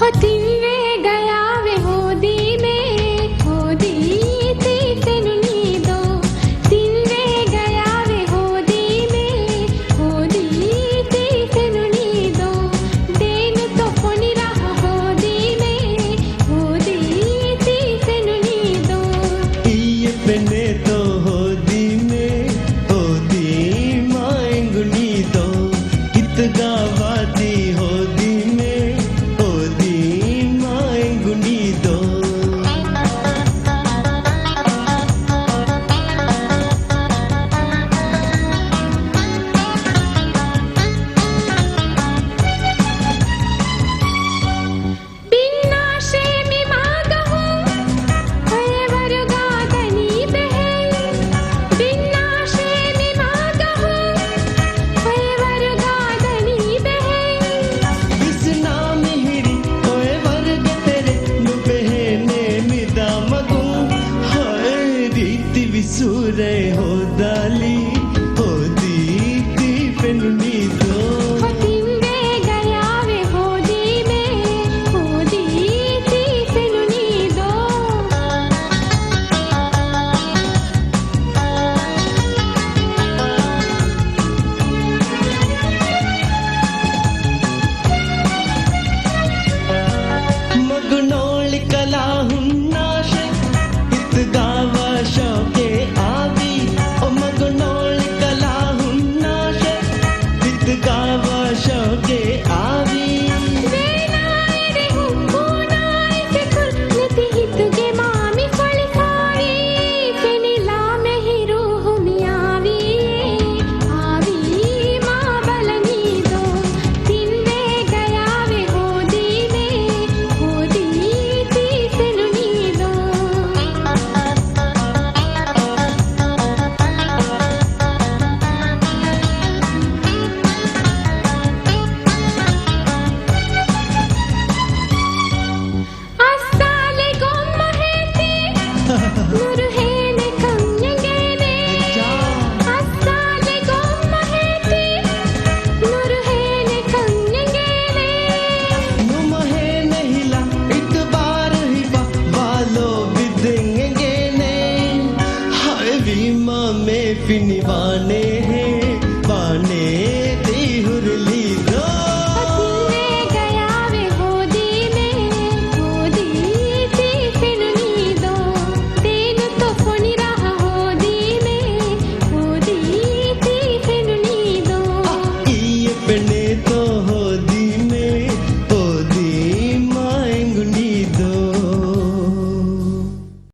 हो तिन्वे गया वे होदी में होदी ती तेनुनी दो तिन्वे गया वे होदी में होदी ती तेनुनी दो देनु तो फोनी रहा होदी में होदी ती तेनुनी दो ये पने तो होदी में होदी मांगुनी दो कित गावाती होदी में होदी मांगुनी दो बिन्नाशे मी मागहु हये वरुगादनी बहे बिन्नाशे मी मागहु हये वरुगादनी बहे बिसना मिहिरी ओए वर्ग तेरे नुबेने मिदा मगु हाय रीति विसुरे हो दाली हो दीती पेनुनी दो हो तिन्वे गया वे होदी में होदी ती तेनुनी दो मगनोल कला हुन्नाशे इत गावा शौके आवी ओ मगनोल कला हुन्नाशे इत गावा शौके आवी वेनाए रे हुम्मुनाए से कुल नति हितुगे मामी फलिसाई फेनिला में ही रूह में आवी माँ बलनी दो तिन्वे गया वे होदी में होदी ती तेनुनी दो अस्साले गोम्मा हेती नुरहेने कन्यगेने अस्साले गोम्मा हेती नुरहेने कन्यगेने नुमहे नहिला इत बार हिबा वालो बिदेंगे ने हाय वीमा में फिनिवाने हैं बाने ती हुरली दो तिन्वे गया वे होदी में होदी ती तेनुनी दो तेनु तो फोनी रहा होदी में होदी ती तेनुनी दो ये पने